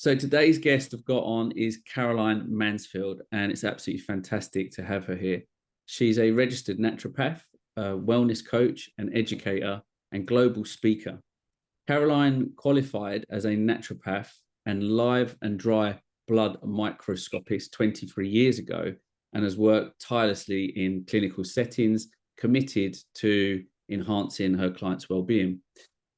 So today's guest I've got on is Caroline Mansfield, and it's absolutely fantastic to have her here. She's a registered naturopath, a wellness coach, an educator, and global speaker. Caroline qualified as a naturopath and live and dry blood microscopist 23 years ago, and has worked tirelessly in clinical settings, committed to enhancing her clients' well-being.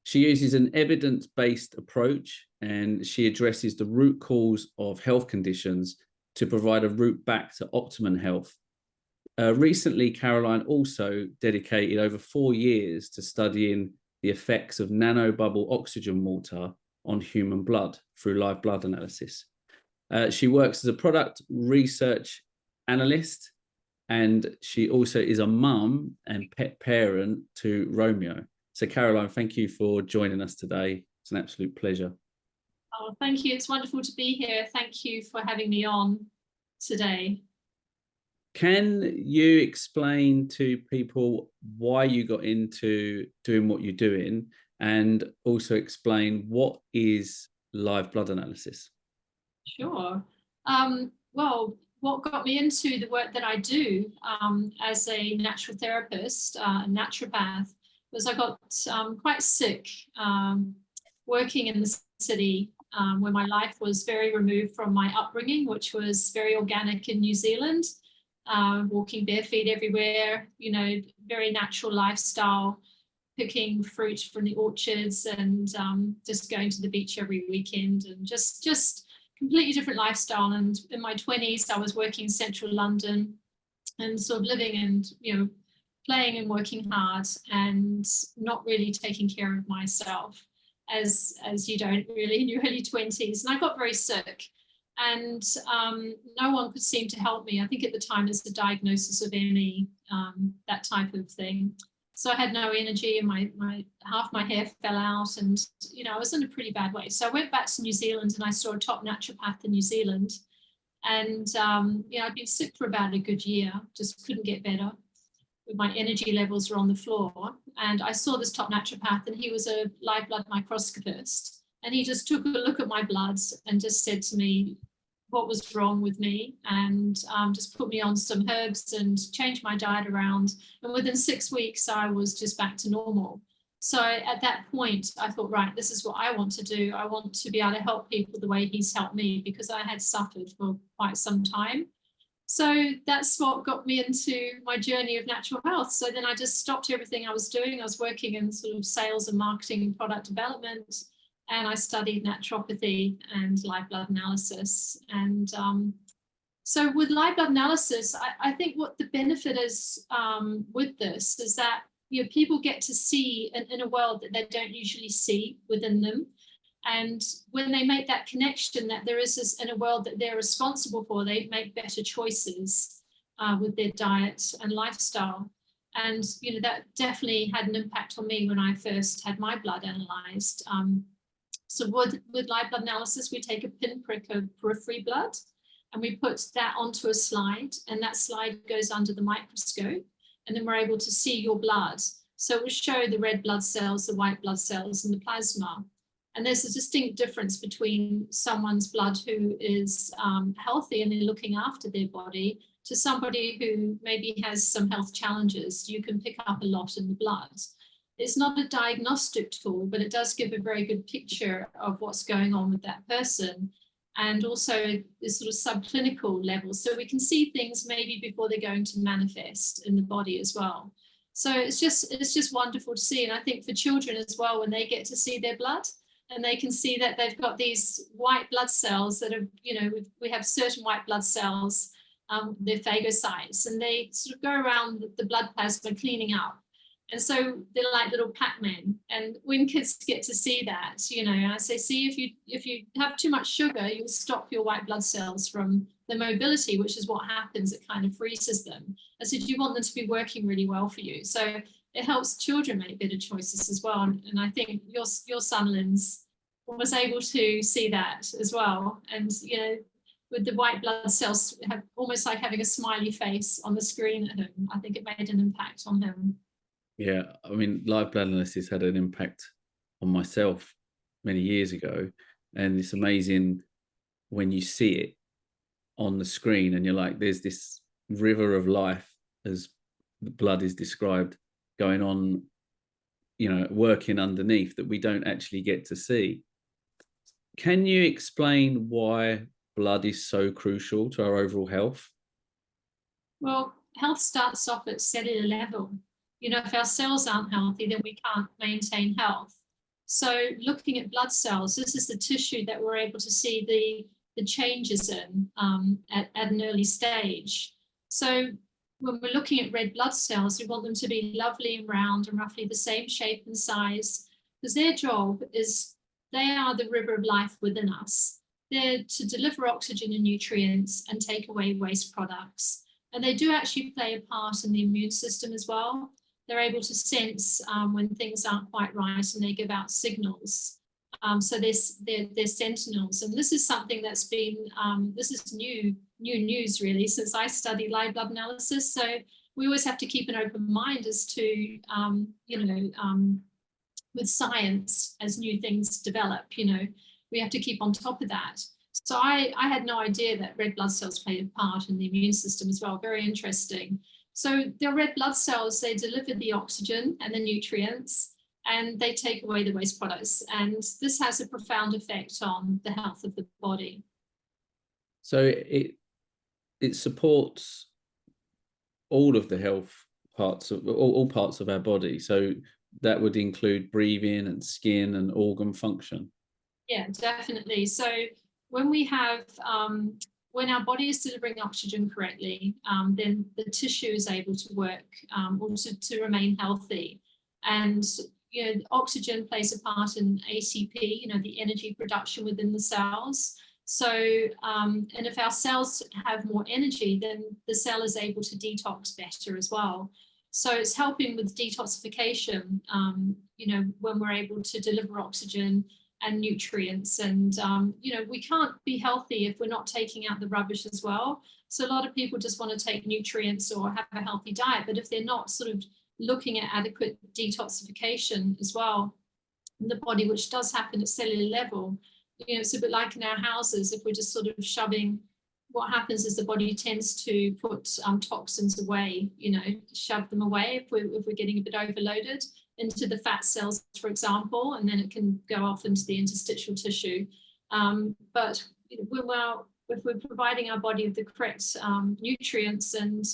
She uses an evidence-based approach, and she addresses the root cause of health conditions to provide a route back to optimum health. Recently, Caroline also dedicated over 4 years to studying the effects of Nano-Bubble oxygen water on human blood through live blood analysis. She works as a product research analyst, and she also is a mum and pet parent to Romeo. So Caroline, thank you for joining us today. It's an absolute pleasure. Oh, thank you. It's wonderful to be here. Thank you for having me on today. Can you explain to people why you got into doing what you're doing, and also explain what is live blood analysis? Sure. Well, what got me into the work that I do as a natural therapist, naturopath, was I got quite sick working in the city where my life was very removed from my upbringing, which was very organic in New Zealand, walking bare feet everywhere, you know, very natural lifestyle, picking fruit from the orchards and just going to the beach every weekend, and just completely different lifestyle. And in my 20s, I was working in central London and sort of living and, you know, playing and working hard and not really taking care of myself as you don't really in your early 20s. And I got very sick, and no one could seem to help me. I think at the time there's the diagnosis of ME, that type of thing. So I had no energy, and my half my hair fell out, and you know, I was in a pretty bad way. So I went back to New Zealand, and I saw a top naturopath in New Zealand, and you know, I'd been sick for about a good year, just couldn't get better. My energy levels were on the floor, and I saw this top naturopath, and he was a live blood microscopist, and he just took a look at my bloods and just said to me what was wrong with me, and just put me on some herbs and changed my diet around, and within 6 weeks I was just back to normal. So at that point I thought, right, this is what I want to do. I want to be able to help people the way he's helped me, because I had suffered for quite some time. So that's what got me into my journey of natural health. So then I just stopped everything I was doing. I was working in sort of sales and marketing and product development, and I studied naturopathy and live blood analysis. And so with live blood analysis, I think what the benefit is with this is that, you know, people get to see in a world that they don't usually see within them. And when they make that connection that there is this in a world that they're responsible for, they make better choices with their diet and lifestyle. And, you know, that definitely had an impact on me when I first had my blood analysed. So with live blood analysis, we take a pinprick of periphery blood and we put that onto a slide, and that slide goes under the microscope, and then we're able to see your blood. So it will show the red blood cells, the white blood cells, and the plasma. And there's a distinct difference between someone's blood who is healthy and they're looking after their body to somebody who maybe has some health challenges. You can pick up a lot in the blood. It's not a diagnostic tool, but it does give a very good picture of what's going on with that person, and also the sort of subclinical level. So we can see things maybe before they're going to manifest in the body as well. So it's just wonderful to see. And I think for children as well, when they get to see their blood, and they can see that they've got these white blood cells that are, you know, we have certain white blood cells, they're phagocytes, and they sort of go around the blood plasma cleaning up. And so they're like little Pac-Man. And when kids get to see that, you know, I say, see, if you have too much sugar, you'll stop your white blood cells from the mobility, which is what happens. It kind of freezes them. I said, you want them to be working really well for you. So it helps children make better choices as well. And I think your son, Linz, was able to see that as well. And, you know, with the white blood cells, have almost like having a smiley face on the screen at him, I think it made an impact on him. Yeah, I mean, live blood analysis had an impact on myself many years ago, and it's amazing when you see it on the screen, and you're like, there's this river of life, as the blood is described, going on, working underneath, that we don't actually get to see. Can you explain why blood is so crucial to our overall health? Well, health starts off at cellular level. If our cells aren't healthy, then we can't maintain health. So looking at blood cells, this is the tissue that we're able to see the changes in at an early stage. So when we're looking at red blood cells, we want them to be lovely and round and roughly the same shape and size, because their job is, they are the river of life within us. They're to deliver oxygen and nutrients and take away waste products. And they do actually play a part in the immune system as well. They're able to sense when things aren't quite right, and they give out signals. So they're sentinels. And this is something that's been, this is new news really, since I studied live blood analysis. So we always have to keep an open mind as to, with science, as new things develop, we have to keep on top of that. So I had no idea that red blood cells played a part in the immune system as well. Very interesting. So the red blood cells, they deliver the oxygen and the nutrients, and they take away the waste products. And this has a profound effect on the health of the body. So it supports all of the health parts of all parts of our body. So that would include breathing and skin and organ function. Yeah, definitely. So when we have, when our body is delivering oxygen correctly, then the tissue is able to work also to remain healthy. And oxygen plays a part in ATP, the energy production within the cells. So, and if our cells have more energy, then the cell is able to detox better as well. So it's helping with detoxification, when we're able to deliver oxygen and nutrients. And, we can't be healthy if we're not taking out the rubbish as well. So a lot of people just want to take nutrients or have a healthy diet, but if they're not sort of looking at adequate detoxification as well in the body, which does happen at cellular level, it's a bit like in our houses. If we're just sort of shoving, what happens is the body tends to put toxins away, shove them away if we're getting a bit overloaded into the fat cells, for example, and then it can go off into the interstitial tissue. But if we're providing our body with the correct nutrients and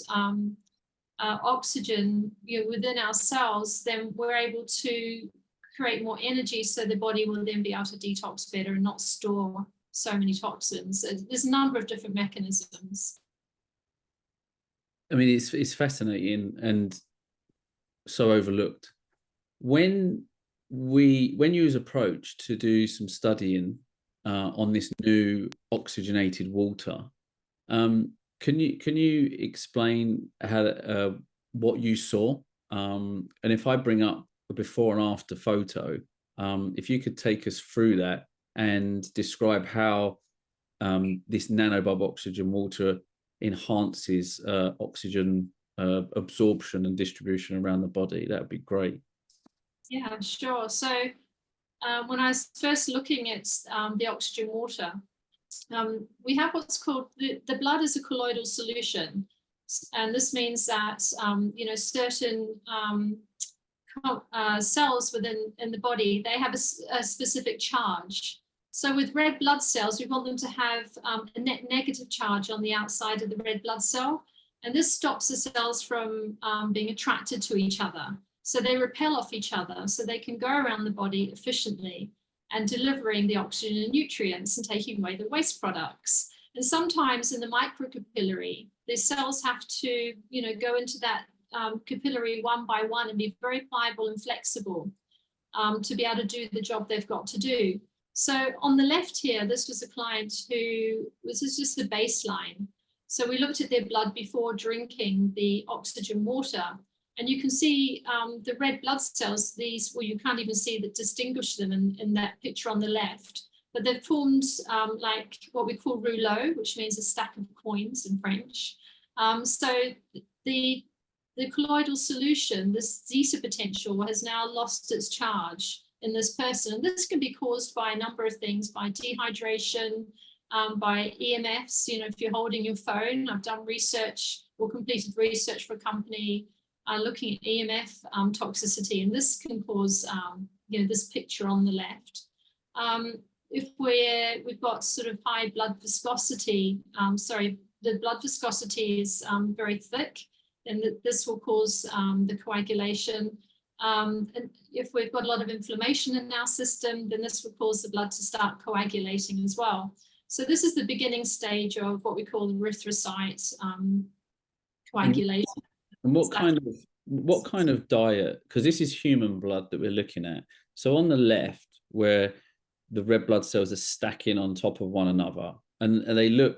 oxygen within our cells, then we're able to create more energy, so the body will then be able to detox better and not store so many toxins. There's a number of different mechanisms. I mean, it's fascinating and so overlooked. When you was approached to do some studying on this new oxygenated water, can you explain how what you saw? And if I bring up a before and after photo, if you could take us through that and describe how this Nano-Bubble oxygen water enhances oxygen absorption and distribution around the body, that would be great. Yeah, sure. So when I was first looking at the oxygen water, we have what's called the blood is a colloidal solution. And this means that, certain cells in the body, they have a specific charge. So with red blood cells, we want them to have a net negative charge on the outside of the red blood cell. And this stops the cells from being attracted to each other. So they repel off each other, so they can go around the body efficiently and delivering the oxygen and nutrients and taking away the waste products. And sometimes in the microcapillary, the cells have to, go into that capillary one by one and be very pliable and flexible to be able to do the job they've got to do. So on the left here, this was a client this is just a baseline. So we looked at their blood before drinking the oxygen water. And you can see the red blood cells, you can't even distinguish them in that picture on the left, but they've formed like what we call rouleau, which means a stack of coins in French. So the colloidal solution, this zeta potential, has now lost its charge in this person. And this can be caused by a number of things, by dehydration, by EMFs. If you're holding your phone, I've done research or completed research for a company looking at EMF toxicity, and this can cause, this picture on the left. If we've got sort of high blood viscosity, the blood viscosity is very thick, then this will cause the coagulation. And if we've got a lot of inflammation in our system, then this will cause the blood to start coagulating as well. So this is the beginning stage of what we call erythrocyte coagulation. And what kind of diet, because this is human blood that we're looking at. So on the left, where the red blood cells are stacking on top of one another, and they look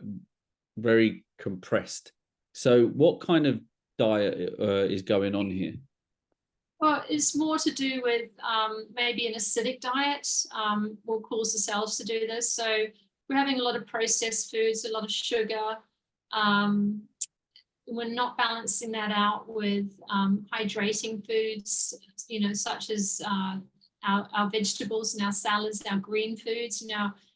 very compressed. So what kind of diet is going on here? Well, it's more to do with maybe an acidic diet will cause the cells to do this. So we're having a lot of processed foods, a lot of sugar. We're not balancing that out with hydrating foods, such as our vegetables and our salads, our green foods,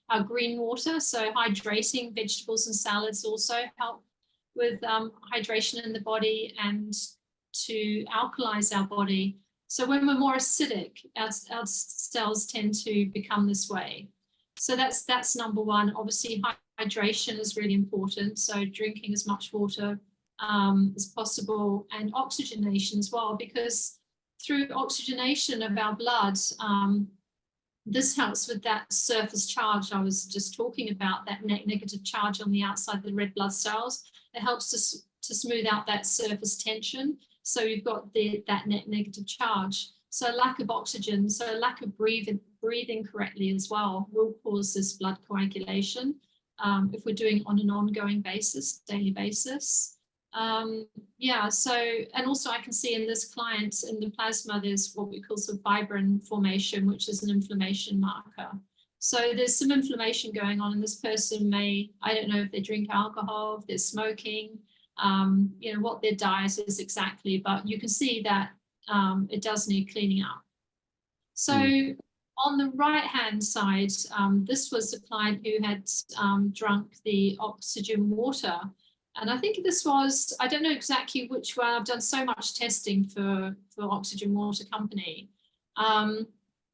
our green water. So hydrating vegetables and salads also help with hydration in the body and to alkalize our body. So when we're more acidic, our cells tend to become this way. So that's number one. Obviously, hydration is really important. So drinking as much water as possible, and oxygenation as well, because through oxygenation of our blood, this helps with that surface charge I was just talking about, that negative charge on the outside of the red blood cells. It helps to smooth out that surface tension. So you've got that negative charge. So lack of oxygen, so lack of breathing correctly as well will cause this blood coagulation if we're doing it on an ongoing basis, daily basis. And also I can see in this client in the plasma, there's what we call some fibrin formation, which is an inflammation marker. So there's some inflammation going on, and this person I don't know if they drink alcohol, if they're smoking, what their diet is exactly, but you can see that it does need cleaning up. So on the right-hand side, this was a client who had drunk the oxygen water. And I think this was, I don't know exactly which one, I've done so much testing for Oxygen Water Company.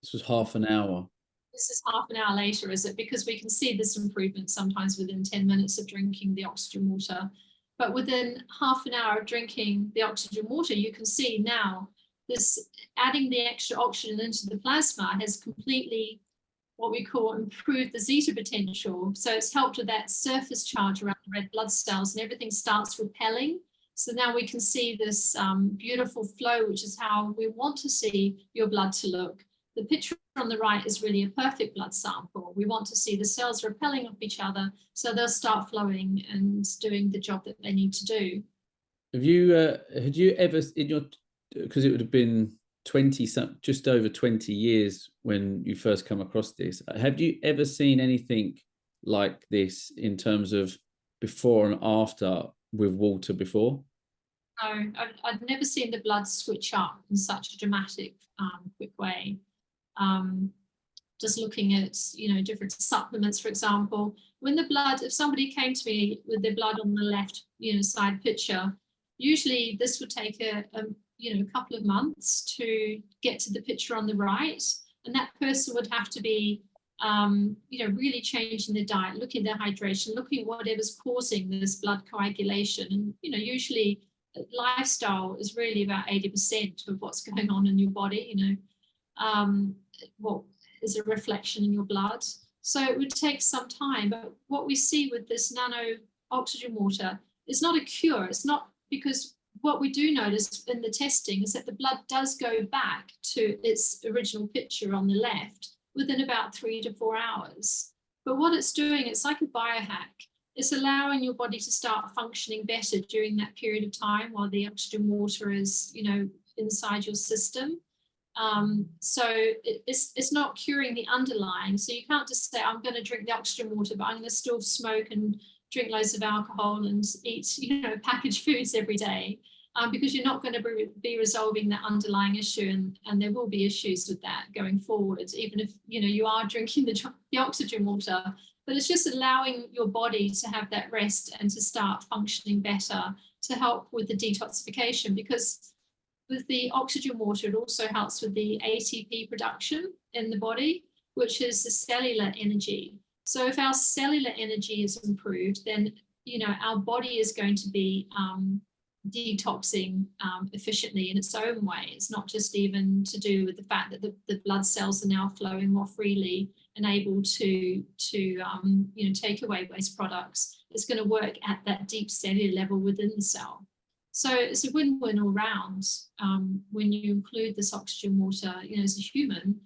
This was half an hour. This is half an hour later, is it? Because we can see this improvement sometimes within 10 minutes of drinking the oxygen water. But within half an hour of drinking the oxygen water, you can see now this adding the extra oxygen into the plasma has completely what we call improved the zeta potential. So it's helped with that surface charge around the red blood cells, and everything starts repelling. So now we can see this beautiful flow, which is how we want to see your blood to look. The picture on the right is really a perfect blood sample. We want to see the cells repelling off each other, so they'll start flowing and doing the job that they need to do. Had you ever in your, because it would have been just over 20 years when you first come across this, have you ever seen anything like this in terms of before and after with water before? No, I've never seen the blood switch up in such a dramatic, quick way. Just looking at, different supplements, for example, when the blood, if somebody came to me with their blood on the left, side picture, usually this would take a couple of months to get to the picture on the right, and that person would have to be really changing their diet, looking at their hydration, looking at whatever's causing this blood coagulation. And usually lifestyle is really about 80% of what's going on in your body. What is a reflection in your blood. So it would take some time, but what we see with this nano oxygen water is not a cure. It's not, because what we do notice in the testing is that the blood does go back to its original picture on the left within about 3 to 4 hours. But what it's doing, it's like a biohack. It's allowing your body to start functioning better during that period of time while the oxygen water is, inside your system. So it's not curing the underlying. So you can't just say, I'm going to drink the oxygen water, but I'm going to still smoke and drink loads of alcohol and eat, packaged foods every day, because you're not going to be resolving that underlying issue, and there will be issues with that going forward. Even if you are drinking the oxygen water, but it's just allowing your body to have that rest and to start functioning better to help with the detoxification, because with the oxygen water, it also helps with the ATP production in the body, which is the cellular energy. So if our cellular energy is improved, then, you know, our body is going to be detoxing efficiently in its own way. It's not just even to do with the fact that the blood cells are now flowing more freely and able to you know, take away waste products. It's going to work at that deep cellular level within the cell. So it's a win-win all round when you include this oxygen water, you know, as a human,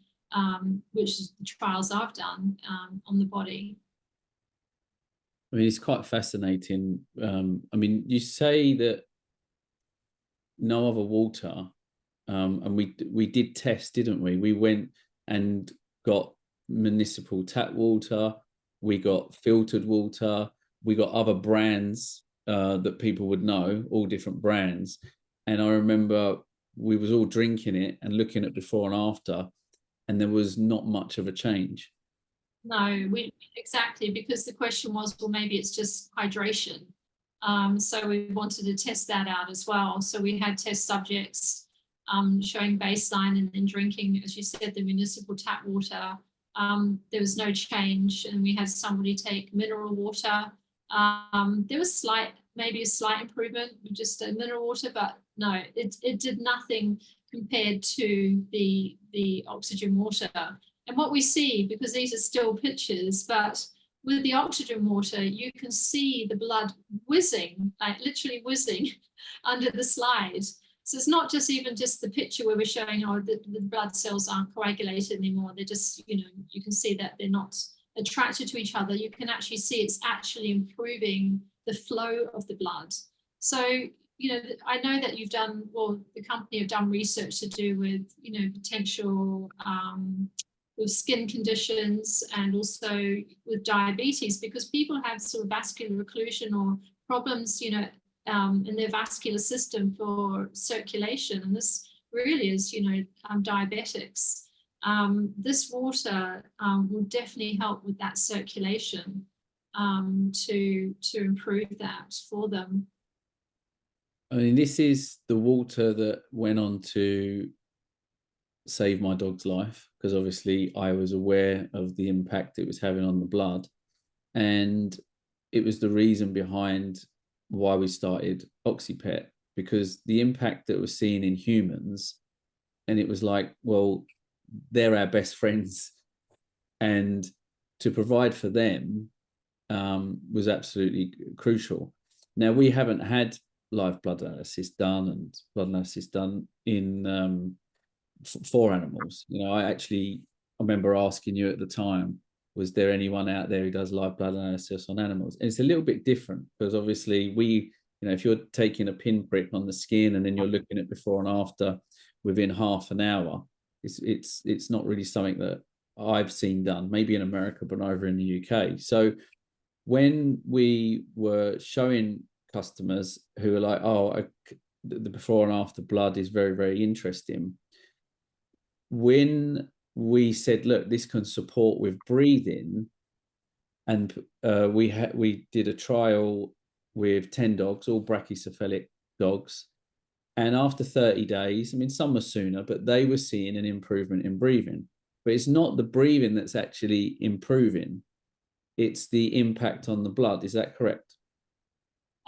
which is the trials I've done on the body. I mean, it's quite fascinating. I mean, you say that no other water, and we did test, didn't we? We went and got municipal tap water, we got filtered water, we got other brands that people would know, all different brands. And I remember we was all drinking it and looking at before and after, and there was not much of a change. No, exactly, because the question was, well, maybe it's just hydration. So we wanted to test that out as well. So we had test subjects showing baseline and then drinking, as you said, the municipal tap water. There was no change, and we had somebody take mineral water. There was maybe a slight improvement with just mineral water, but no, it did nothing compared to the oxygen water. And what we see, because these are still pictures, but with the oxygen water, you can see the blood whizzing, like literally whizzing under the slide. So it's not just even just the picture where we're showing, oh, the blood cells aren't coagulated anymore. They're just, you know, you can see that they're not attracted to each other. You can actually see it's actually improving the flow of the blood. So, you know, I know that you've done, well, the company have done research to do with, you know, potential with skin conditions and also with diabetes, because people have sort of vascular occlusion or problems, you know, in their vascular system for circulation. And this really is, you know, diabetics. This water will definitely help with that circulation to improve that for them. I mean, this is the water that went on to save my dog's life, because obviously I was aware of the impact it was having on the blood, and it was the reason behind why we started OxyPet, because the impact that was seen in humans, and it was like, well, they're our best friends, and to provide for them was absolutely crucial. Now, we haven't had live blood analysis done and blood analysis done in for animals. You know, I remember asking you at the time, was there anyone out there who does live blood analysis on animals? And it's a little bit different, because obviously you know, if you're taking a pinprick on the skin and then you're looking at before and after within half an hour, it's not really something that I've seen done, maybe in America, but over in the UK. So when we were showing customers who are like, oh, the before and after blood is very, very interesting, when we said, look, this can support with breathing, and we did a trial with 10 dogs, all brachycephalic dogs, and after 30 days, I mean, some were sooner, but they were seeing an improvement in breathing. But it's not the breathing that's actually improving, it's the impact on the blood. Is that correct?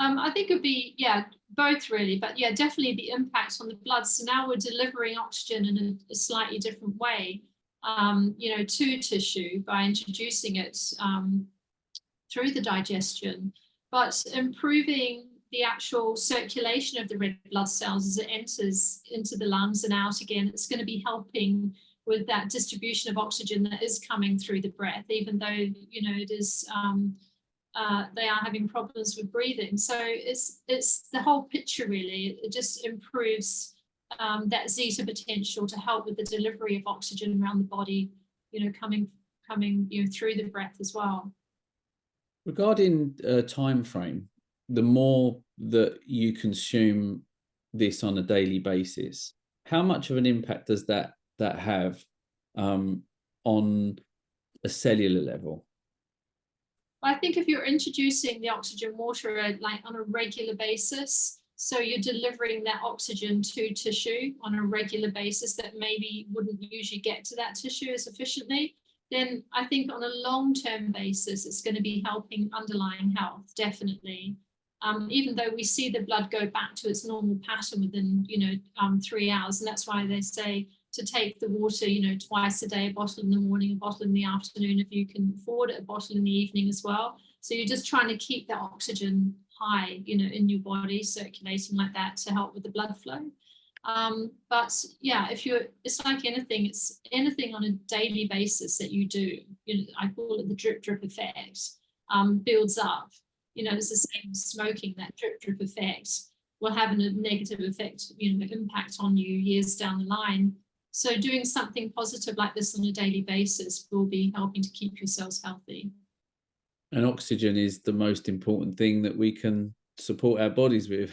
I think it'd be, yeah, both really, but yeah, definitely the impact on the blood. So now we're delivering oxygen in a slightly different way, you know, to tissue by introducing it through the digestion, but improving the actual circulation of the red blood cells as it enters into the lungs and out again. It's going to be helping with that distribution of oxygen that is coming through the breath, even though, you know, it is they are having problems with breathing. So it's the whole picture really. It just improves that zeta potential to help with the delivery of oxygen around the body, you know, coming you know, through the breath as well. Regarding time frame, the more that you consume this on a daily basis, how much of an impact does that have on a cellular level? I think if you're introducing the oxygen water like on a regular basis, so you're delivering that oxygen to tissue on a regular basis that maybe wouldn't usually get to that tissue as efficiently, then I think on a long-term basis, it's going to be helping underlying health, definitely. Even though we see the blood go back to its normal pattern within, 3 hours, and that's why they say to take the water, twice a day, a bottle in the morning, a bottle in the afternoon, if you can afford it, a bottle in the evening as well. So you're just trying to keep that oxygen high, in your body, circulating like that to help with the blood flow. But yeah, it's like anything, it's anything on a daily basis that you do, I call it the drip drip effect, builds up. It's the same as smoking. That drip drip effect will have a negative effect, impact on you years down the line. So doing something positive like this on a daily basis will be helping to keep your cells healthy. And oxygen is the most important thing that we can support our bodies with.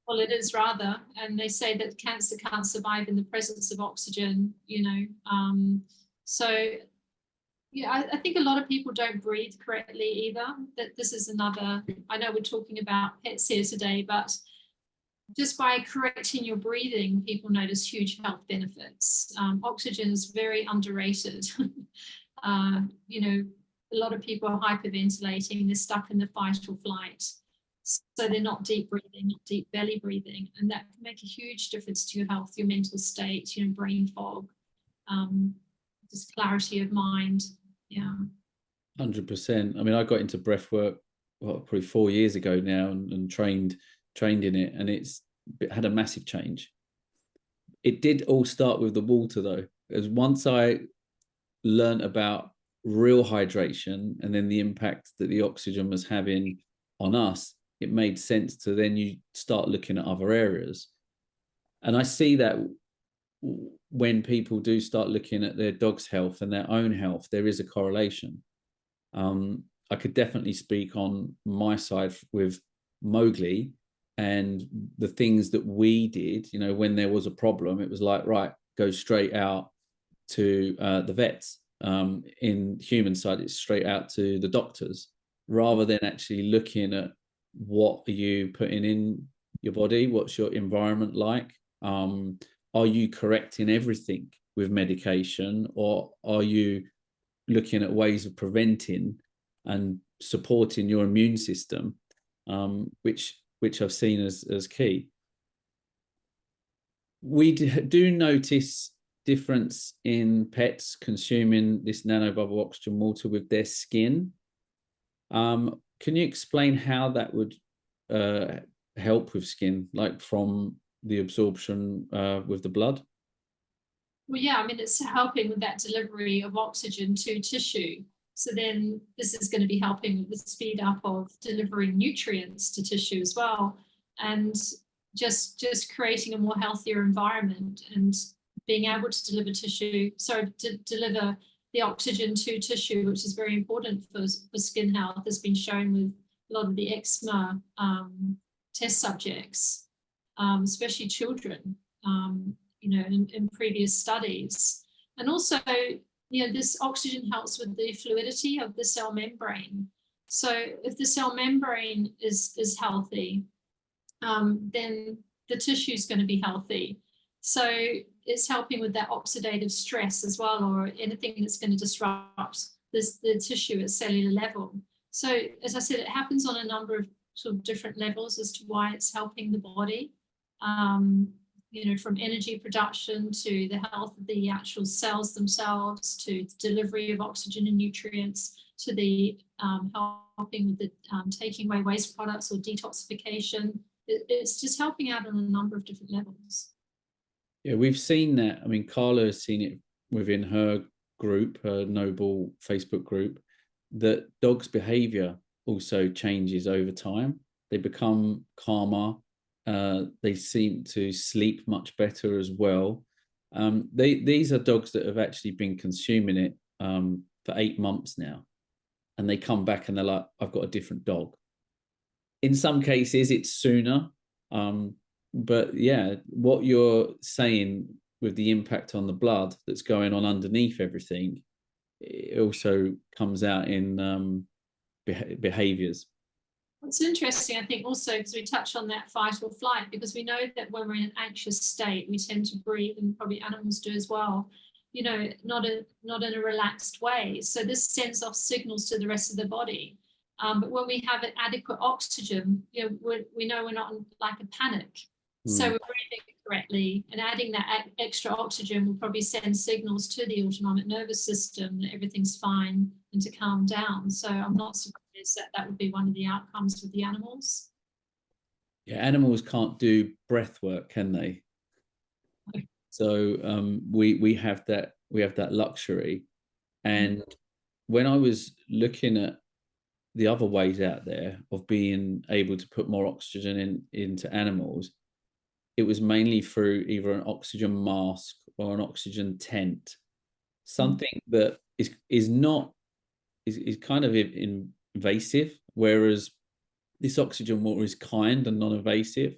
Well, it is rather, and they say that cancer can't survive in the presence of oxygen, so yeah, I think a lot of people don't breathe correctly either. That this is another, I know we're talking about pets here today, but just by correcting your breathing, people notice huge health benefits. Oxygen is very underrated. A lot of people are hyperventilating, they're stuck in the fight or flight. So they're not deep breathing, not deep belly breathing. And that can make a huge difference to your health, your mental state, brain fog, just clarity of mind. Yeah. 100%. I mean, I got into breath work probably 4 years ago now and trained in it, and it had a massive change. It did all start with the water though, because once I learned about real hydration and then the impact that the oxygen was having on us, it made sense to then you start looking at other areas. And I see that when people do start looking at their dog's health and their own health, there is a correlation. I could definitely speak on my side with Mowgli and the things that we did. When there was a problem, it was like, right, go straight out to the vets. In human side, it's straight out to the doctors, rather than actually looking at what are you putting in your body, what's your environment like, are you correcting everything with medication, or are you looking at ways of preventing and supporting your immune system, which I've seen as key. We do notice difference in pets consuming this Nano-Bubble oxygen water with their skin. Can you explain how that would help with skin, like from the absorption with the blood? Well, yeah, I mean, it's helping with that delivery of oxygen to tissue. So then this is going to be helping with the speed up of delivering nutrients to tissue as well. And just creating a more healthier environment and being able to deliver deliver the oxygen to tissue, which is very important for skin health, has been shown with a lot of the eczema test subjects, especially children, in previous studies. And also, this oxygen helps with the fluidity of the cell membrane. So if the cell membrane is healthy, then the tissue is going to be healthy. So it's helping with that oxidative stress as well, or anything that's going to disrupt the tissue at cellular level. So as I said, it happens on a number of sort of different levels as to why it's helping the body. From energy production to the health of the actual cells themselves, to the delivery of oxygen and nutrients, to the helping with the taking away waste products or detoxification. It's just helping out on a number of different levels. Yeah, we've seen that. I mean, Karla has seen it within her group, her Noble Facebook group, that dogs' behavior also changes over time. They become calmer. They seem to sleep much better as well. These are dogs that have actually been consuming it for 8 months now, and they come back and they're like, I've got a different dog. In some cases, it's sooner. But yeah, what you're saying with the impact on the blood that's going on underneath everything, it also comes out in behaviors. It's interesting, I think, also because we touch on that fight or flight, because we know that when we're in an anxious state, we tend to breathe, and probably animals do as well, not in a relaxed way. So this sends off signals to the rest of the body. But when we have adequate oxygen, we know we're not in like a panic. So we're breathing correctly, and adding that extra oxygen will probably send signals to the autonomic nervous system that everything's fine and to calm down. So I'm not surprised that would be one of the outcomes with the animals. Yeah, animals can't do breath work, can they? So we have that luxury. And when I was looking at the other ways out there of being able to put more oxygen into animals, it was mainly through either an oxygen mask or an oxygen tent, something that is kind of invasive, whereas this oxygen water is kind and non-invasive.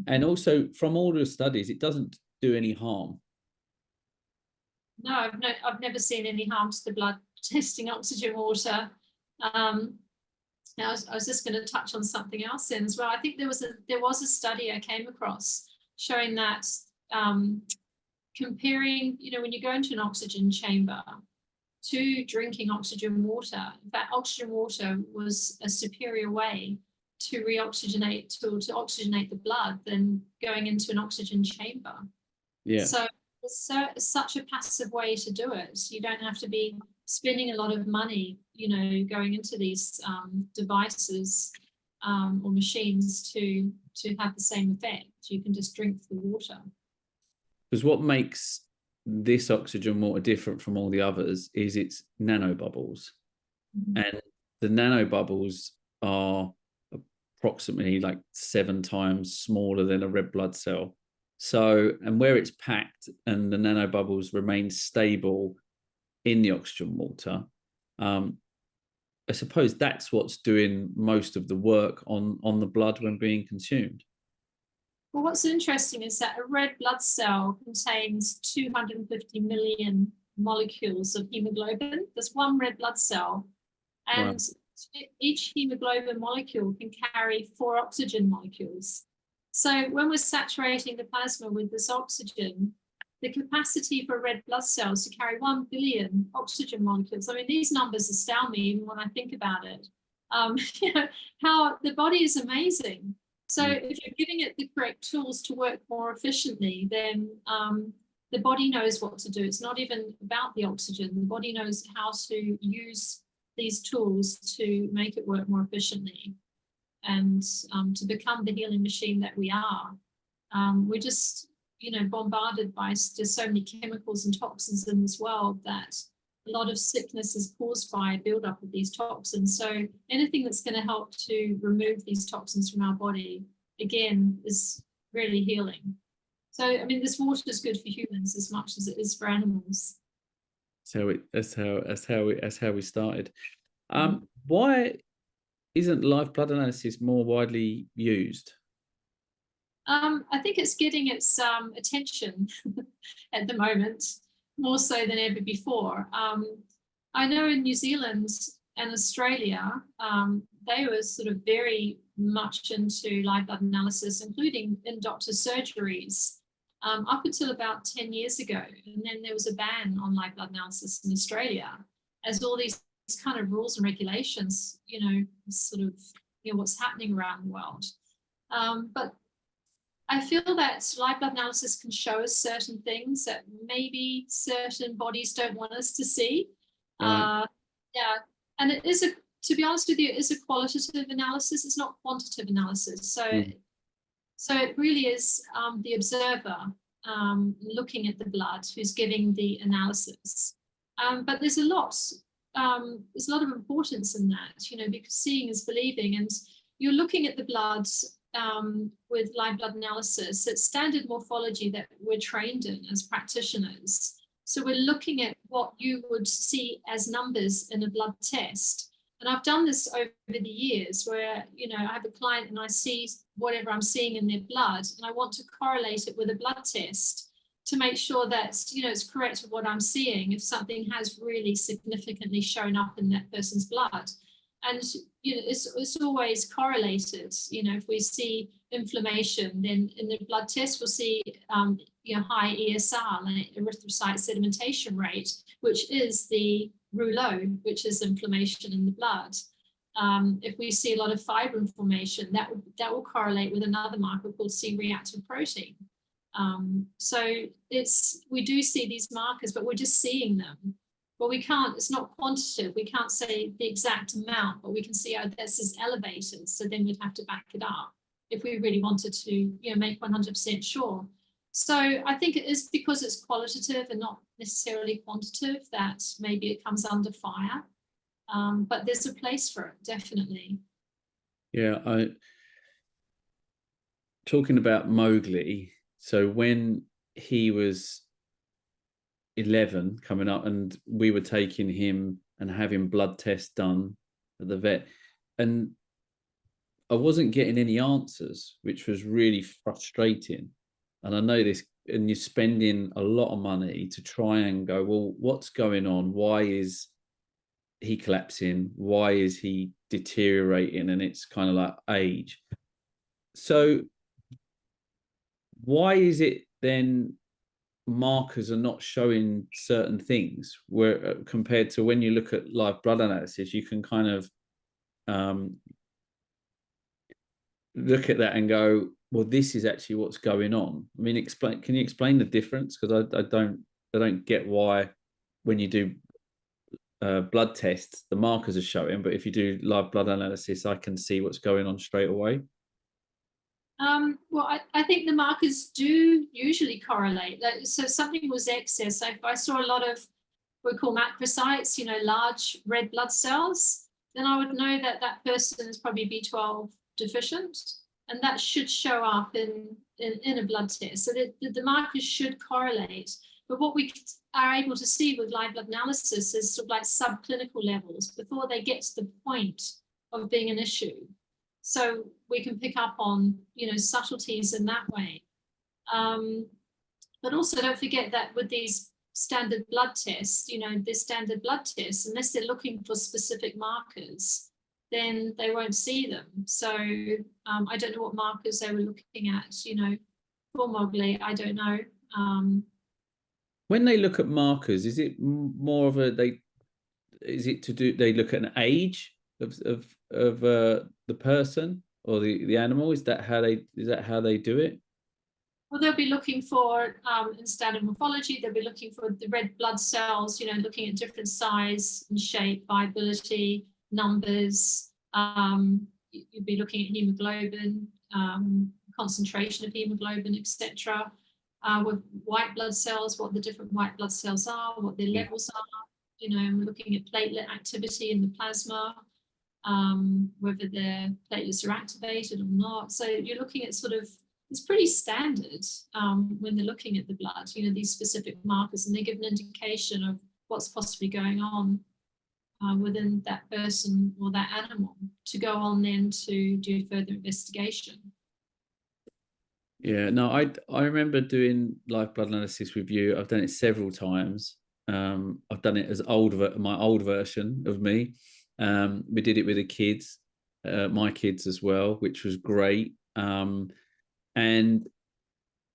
And also, from all the studies, it doesn't do any harm. No, I've never seen any harm to the blood testing oxygen water. Now, I was just going to touch on something else then as well. I think there was a study I came across showing that comparing, when you go into an oxygen chamber to drinking oxygen water, in fact, oxygen water was a superior way to reoxygenate, to oxygenate the blood than going into an oxygen chamber. Yeah. So it's such a passive way to do it. You don't have to be spending a lot of money, going into these devices or machines to have the same effect. You can just drink the water. Because what makes this oxygen water different from all the others is its nanobubbles. And the nanobubbles are approximately like 7 times smaller than a red blood cell. So, and where it's packed and the nanobubbles remain stable in the oxygen water, I suppose that's what's doing most of the work on the blood when being consumed. Well, what's interesting is that a red blood cell contains 250 million molecules of hemoglobin. There's one red blood cell, and each hemoglobin molecule can carry 4 oxygen molecules. So when we're saturating the plasma with this oxygen, the capacity for red blood cells to carry 1 billion oxygen molecules. I mean, these numbers astound me even when I think about it. How the body is amazing. So if you're giving it the correct tools to work more efficiently, then the body knows what to do. It's not even about the oxygen. The body knows how to use these tools to make it work more efficiently and to become the healing machine that we are. We're just, bombarded by just so many chemicals and toxins in this world that a lot of sickness is caused by a buildup of these toxins. So anything that's going to help to remove these toxins from our body, again, is really healing. So, I mean, this water is good for humans as much as it is for animals. So that's how we started. Why isn't live blood analysis more widely used? I think it's getting its attention at the moment, more so than ever before. I know in New Zealand and Australia, they were sort of very much into live blood analysis, including in doctor surgeries, up until about 10 years ago. And then there was a ban on live blood analysis in Australia, as all these kind of rules and regulations, sort of, what's happening around the world. But I feel that live blood analysis can show us certain things that maybe certain bodies don't want us to see. And it is to be honest with you, it is a qualitative analysis. It's not quantitative analysis. So it really is the observer looking at the blood who's giving the analysis. But there's a lot of importance in that, because seeing is believing, and you're looking at the blood with live blood analysis. It's standard morphology that we're trained in as practitioners. So we're looking at what you would see as numbers in a blood test. And I've done this over the years where, I have a client and I see whatever I'm seeing in their blood, and I want to correlate it with a blood test to make sure that, it's correct with what I'm seeing if something has really significantly shown up in that person's blood. And it's always correlated. If we see inflammation, then in the blood test we'll see high ESR, like erythrocyte sedimentation rate, which is the rouleau, which is inflammation in the blood. If we see a lot of fibrin formation, that will correlate with another marker called C-reactive protein. So we do see these markers, but we're just seeing them. But we can't, it's not quantitative. We can't say the exact amount, but we can see, this is elevated. So then we'd have to back it up if we really wanted to make 100% sure. So I think it is because it's qualitative and not necessarily quantitative that maybe it comes under fire. But there's a place for it, definitely. Yeah, talking about Mowgli, so when he was 11 coming up and we were taking him and having blood tests done at the vet, and I wasn't getting any answers, which was really frustrating. And I know this, and you're spending a lot of money to try and go, well, what's going on? Why is he collapsing? Why is he deteriorating? And it's kind of like age. So why is it then markers are not showing certain things, where compared to when you look at live blood analysis, you can kind of look at that and go, well, this is actually what's going on. I mean, can you explain the difference? Because I don't get why when you do blood tests the markers are showing, but if you do live blood analysis, I can see what's going on straight away. Well, I think the markers do usually correlate. So something was excess. If I saw a lot of what we call macrocytes, large red blood cells, then I would know that that person is probably B12 deficient, and that should show up in a blood test. So the markers should correlate. But what we are able to see with live blood analysis is sort of like subclinical levels before they get to the point of being an issue. So we can pick up on, subtleties in that way. But also don't forget that with these standard blood tests, they're standard blood tests, unless they're looking for specific markers, then they won't see them. So I don't know what markers they were looking at, for Mowgli, I don't know. When they look at markers, is it more of they look at an age of the person or the animal? Is that how they do it? Well, they'll be looking for in standard morphology, they'll be looking for the red blood cells, looking at different size and shape, viability, numbers. You'd be looking at hemoglobin, concentration of hemoglobin, etc. With white blood cells, what the different white blood cells are, what their levels are. And we're looking at platelet activity in the plasma, whether their platelets are activated or not. So you're looking at it's pretty standard when they're looking at the blood, these specific markers, and they give an indication of what's possibly going on within that person or that animal to go on then to do further investigation. Yeah, no, I remember doing live blood analysis with you. I've done it several times. I've done it as my old version of me. We did it with the kids, my kids as well, which was great. And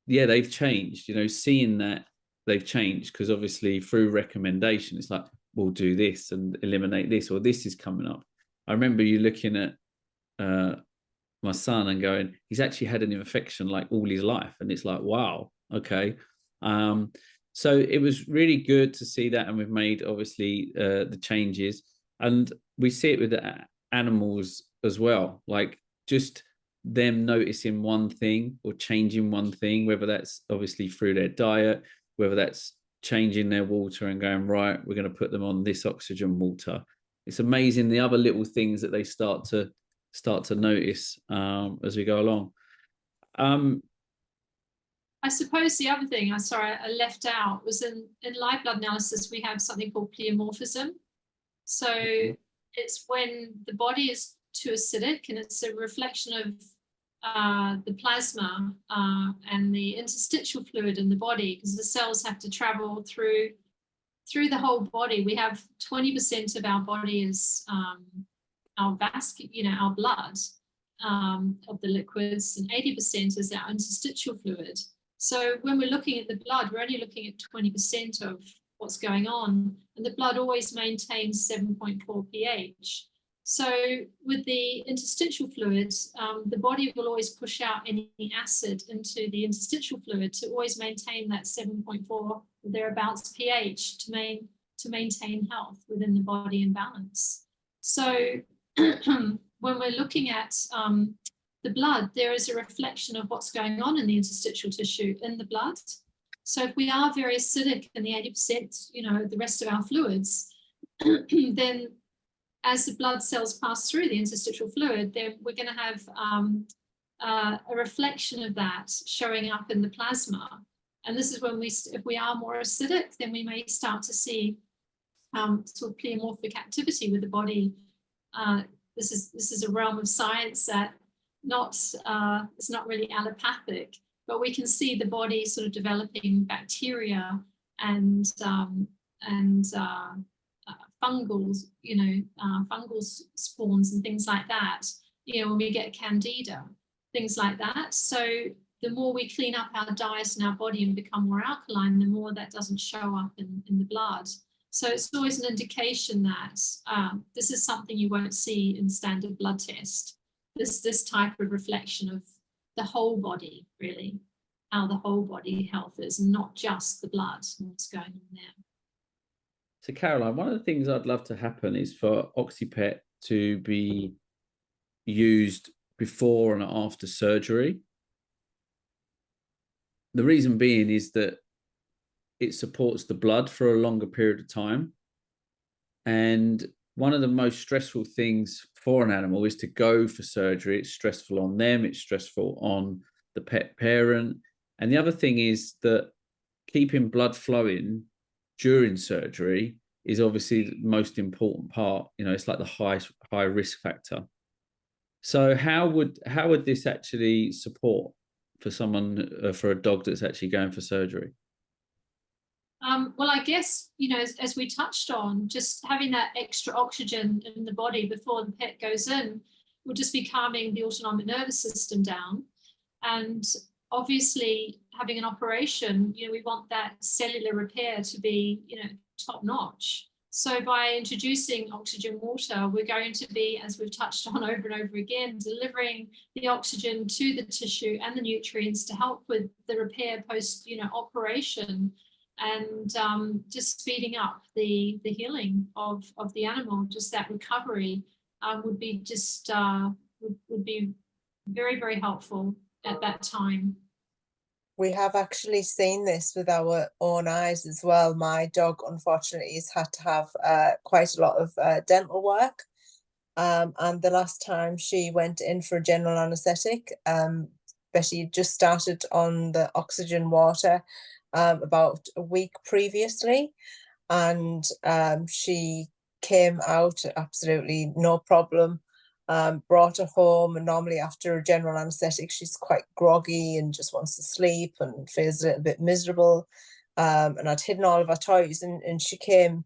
yeah, they've changed, seeing that they've changed, because obviously through recommendation, it's like, we'll do this and eliminate this, or this is coming up. I remember you looking at my son and going, he's actually had an infection like all his life. And it's like, wow, okay. So it was really good to see that. And we've made obviously the changes, and we see it with the animals as well, like just them noticing one thing or changing one thing, whether that's obviously through their diet, whether that's changing their water and going, right, we're going to put them on this oxygen water. It's amazing the other little things that they start to notice as we go along. I suppose the other thing I left out was in live blood analysis, we have something called pleomorphism. So it's when the body is too acidic, and it's a reflection of the plasma and the interstitial fluid in the body, because the cells have to travel through the whole body. We have 20% of our body is our blood, of the liquids, and 80% is our interstitial fluid. So when we're looking at the blood, we're only looking at 20% of what's going on, and the blood always maintains 7.4 pH. So with the interstitial fluids, the body will always push out any acid into the interstitial fluid to always maintain that 7.4 thereabouts pH to maintain health within the body and balance. So when we're looking at the blood, there is a reflection of what's going on in the interstitial tissue in the blood. So if we are very acidic in the 80%, the rest of our fluids, then as the blood cells pass through the interstitial fluid, then we're going to have a reflection of that showing up in the plasma. And this is when if we are more acidic, then we may start to see sort of pleomorphic activity with the body. This is a realm of science that it's not really allopathic, but we can see the body sort of developing bacteria and fungal spawns and things like that, when we get candida, things like that. So the more we clean up our diet and our body and become more alkaline, the more that doesn't show up in the blood. So it's always an indication that this is something you won't see in standard blood test. This type of reflection of the whole body, really, how the whole body health is, not just the blood and what's going on there. So Caroline, one of the things I'd love to happen is for OxyPet to be used before and after surgery. The reason being is that it supports the blood for a longer period of time. And one of the most stressful things for an animal is to go for surgery. It's stressful on them, it's stressful on the pet parent. And the other thing is that keeping blood flowing during surgery is obviously the most important part. It's like the high risk factor. So how would this actually support for someone, for a dog that's actually going for surgery? Well, I guess, as we touched on, just having that extra oxygen in the body before the pet goes in will just be calming the autonomic nervous system down. And obviously, having an operation, we want that cellular repair to be, top notch. So by introducing oxygen water, we're going to be, as we've touched on over and over again, delivering the oxygen to the tissue and the nutrients to help with the repair post, operation, and just speeding up the healing of the animal. Just that recovery would be would be very, very helpful at that time. We have actually seen this with our own eyes as well. My dog, unfortunately, has had to have quite a lot of dental work. And the last time she went in for a general anaesthetic, Betty just started on the oxygen water about a week previously. And she came out absolutely no problem. Brought her home, and normally after a general anaesthetic she's quite groggy and just wants to sleep and feels a little bit miserable, and I'd hidden all of her toys, and she came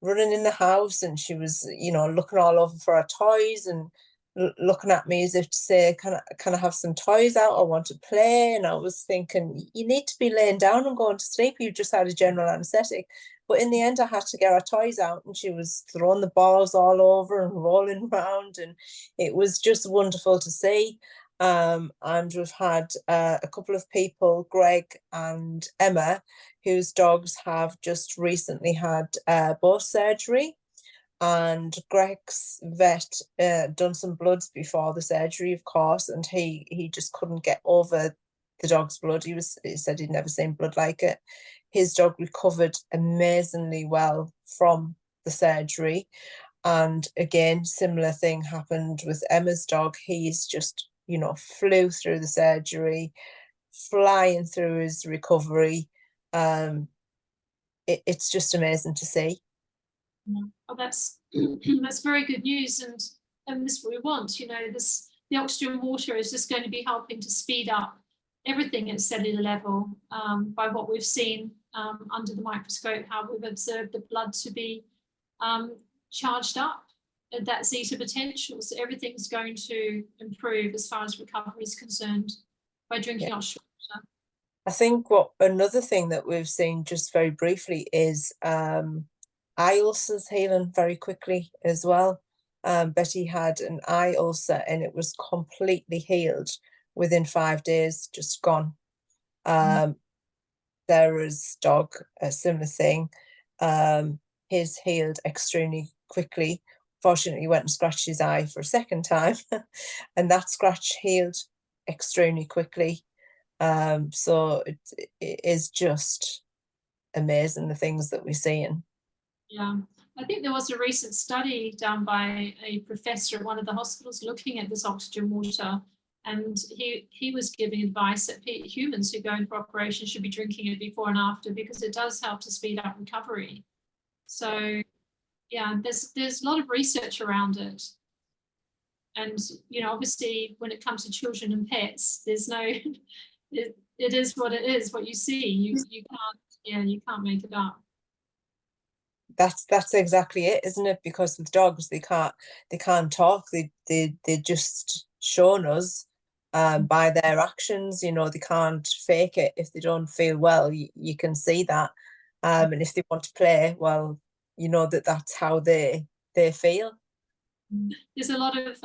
running in the house, and she was looking all over for her toys and looking at me as if to say, can I have some toys out? I want to play. And I was thinking, you need to be laying down and going to sleep. You just had a general anaesthetic. But in the end, I had to get her toys out, and she was throwing the balls all over and rolling around, and it was just wonderful to see. And we've had a couple of people, Greg and Emma, whose dogs have just recently had both surgery. And Greg's vet done some bloods before the surgery, of course, and he just couldn't get over the dog's blood. He said he'd never seen blood like it. His dog recovered amazingly well from the surgery. And again, similar thing happened with Emma's dog. He's just, flew through the surgery, flying through his recovery. It's just amazing to see. Oh, that's very good news, and this is what we want. The oxygen water is just going to be helping to speed up everything at cellular level by what we've seen under the microscope, how we've observed the blood to be charged up that zeta potential. So everything's going to improve as far as recovery is concerned by drinking oxygen water. I think another thing that we've seen just very briefly is eye ulcers healing very quickly as well. Betty had an eye ulcer and it was completely healed within 5 days, just gone. Sarah's dog, a similar thing. His healed extremely quickly. Fortunately, went and scratched his eye for a second time, and that scratch healed extremely quickly. So it is just amazing the things that we're seeing. Yeah, I think there was a recent study done by a professor at one of the hospitals looking at this oxygen water, and he was giving advice that humans who go in for operation should be drinking it before and after, because it does help to speed up recovery. So yeah, there's a lot of research around it. And, you know, obviously when it comes to children and pets, there's no, it is what it is, what you see. You can't make it up. That's exactly it, isn't it? Because with dogs, they can't talk. They just shown us by their actions. You know, they can't fake it. If they don't feel well, you can see that. And if they want to play, well, you know that's how they feel. There's a lot of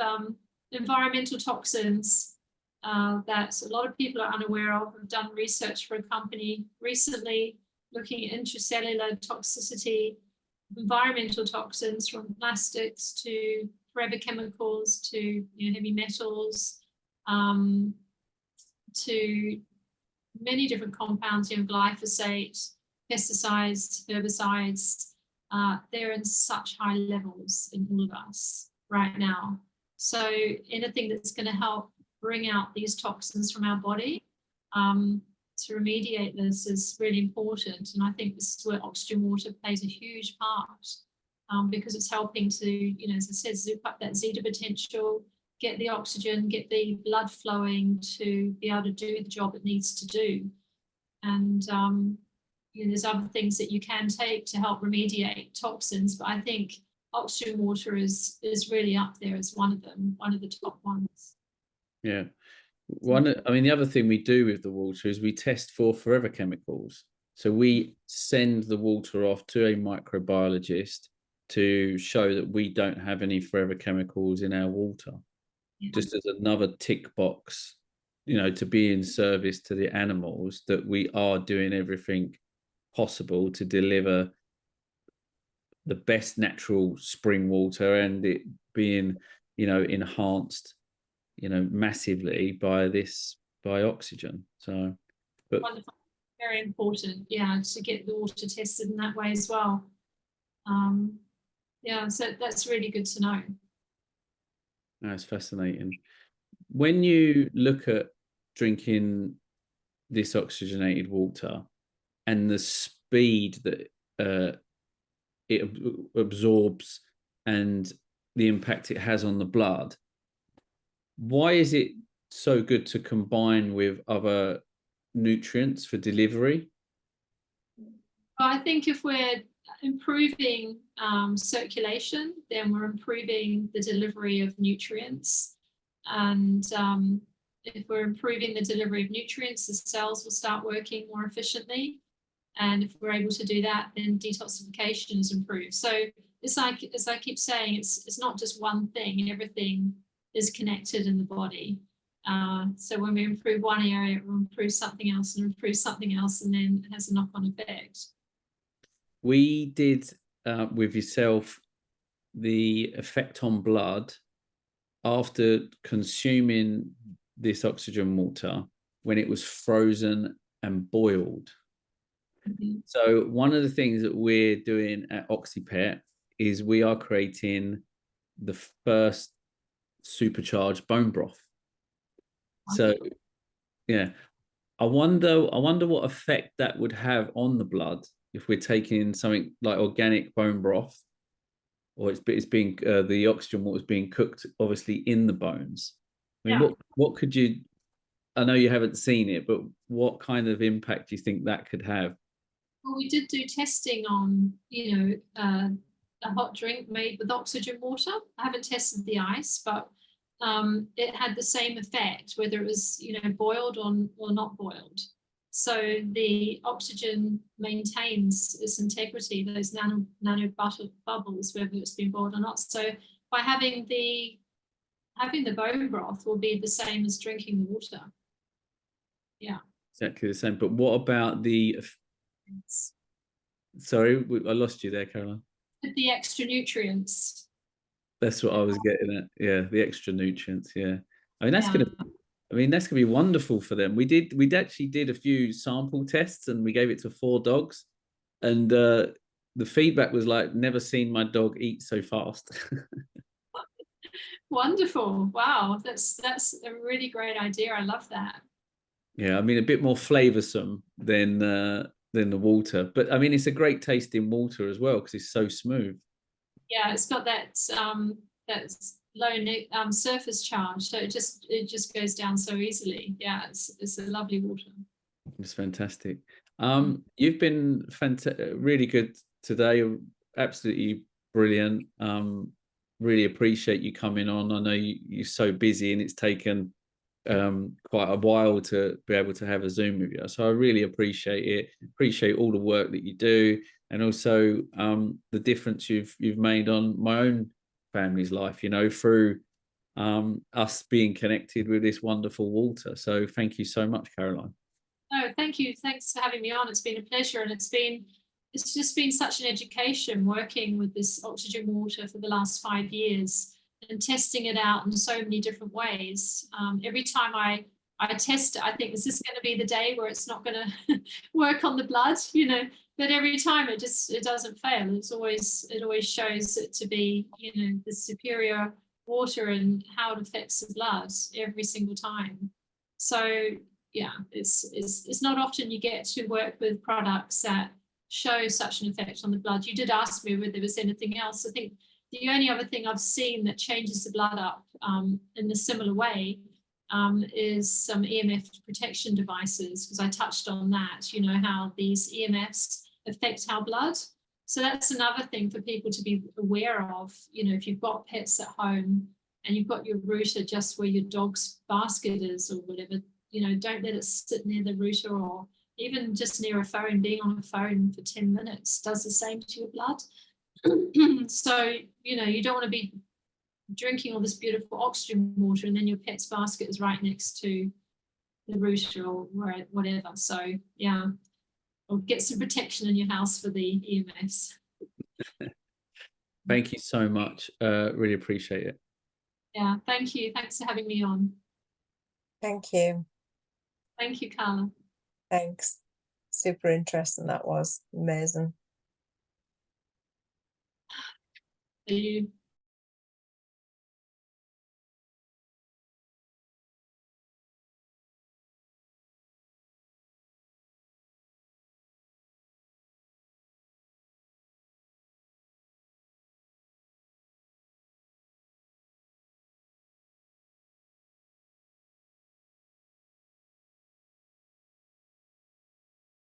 environmental toxins that a lot of people are unaware of. I've done research for a company recently looking at intracellular toxicity, environmental toxins, from plastics to forever chemicals to heavy metals, to many different compounds, glyphosate, pesticides, herbicides. They're in such high levels in all of us right now. So anything that's going to help bring out these toxins from our body to remediate this is really important. And I think this is where oxygen water plays a huge part, because it's helping to, as I said, zoop up that zeta potential, get the oxygen, get the blood flowing to be able to do the job it needs to do. And there's other things that you can take to help remediate toxins, but I think oxygen water is really up there as one of them, one of the top ones. Yeah. The other thing we do with the water is we test for forever chemicals. So we send the water off to a microbiologist to show that we don't have any forever chemicals in our water, just as another tick box, to be in service to the animals, that we are doing everything possible to deliver the best natural spring water, and it being, enhanced, massively by oxygen. So, but wonderful. Very important, to get the water tested in that way as well. So that's really good to know. That's fascinating. When you look at drinking this oxygenated water and the speed that it absorbs and the impact it has on the blood, why is it so good to combine with other nutrients for delivery? Well, I think if we're improving circulation, then we're improving the delivery of nutrients. And if we're improving the delivery of nutrients, the cells will start working more efficiently. And if we're able to do that, then detoxification is improved. So it's like, as I keep saying, it's not just one thing. Everything is connected in the body. So when we improve one area, we'll improve something else and improve something else, and then it has a knock-on effect. We did with yourself the effect on blood after consuming this oxygen water when it was frozen and boiled. Mm-hmm. So one of the things that we're doing at OxyPet is we are creating the first supercharged bone broth. So yeah, I wonder what effect that would have on the blood if we're taking something like organic bone broth, or it's being the oxygen water is being cooked obviously in the bones. I mean, what could you? I know you haven't seen it, but what kind of impact do you think that could have? Well, we did do testing on a hot drink made with oxygen water. I haven't tested the ice, but it had the same effect, whether it was, you know, boiled or not boiled. So the oxygen maintains its integrity, those nano bubbles, whether it's been boiled or not. So by having the bone broth will be the same as drinking the water. Yeah. Exactly the same. But what about the... Sorry, I lost you there, Caroline. The extra nutrients. That's what I was getting at. Yeah, the extra nutrients. Yeah. I mean, that's Yeah. gonna be wonderful for them. We actually did a few sample tests and we gave it to 4 dogs, and the feedback was like, never seen my dog eat so fast. Wonderful. Wow. That's a really great idea. I love that. Yeah, I mean, a bit more flavoursome than the water, but I mean, it's a great tasting water as well because it's so smooth. Yeah, it's got that low surface charge, so it just goes down so easily. Yeah, it's a lovely water. It's fantastic. You've been really good today. Absolutely brilliant. Really appreciate you coming on. I know you're so busy and it's taken quite a while to be able to have a Zoom with you. So I really appreciate it. Appreciate all the work that you do, and also the difference you've made on my own family's life, you know, through us being connected with this wonderful water. So thank you so much, Caroline. No, thank you. Thanks for having me on. It's been a pleasure, and it's just been such an education working with this oxygen water for the last 5 years and testing it out in so many different ways. Every time I test it, I think, is this going to be the day where it's not going to work on the blood, you know? But every time it doesn't fail. It always shows it to be, you know, the superior water and how it affects the blood every single time. So yeah, it's not often you get to work with products that show such an effect on the blood. You did ask me whether there was anything else. I think the only other thing I've seen that changes the blood up in a similar way is some EMF protection devices, because I touched on that, you know, how these EMFs affect our blood. So that's another thing for people to be aware of. You know, if you've got pets at home and you've got your router just where your dog's basket is or whatever, you know, don't let it sit near the router, or even just near a phone. Being on a phone for 10 minutes does the same to your blood. So, you know, you don't want to be drinking all this beautiful oxygen water and then your pet's basket is right next to the router or whatever. So yeah, or get some protection in your house for the EMFs. Thank you so much. Really appreciate it. Yeah, thank you. Thanks for having me on. Thank you. Thank you, Karla. Thanks. Super interesting. That was amazing. Are you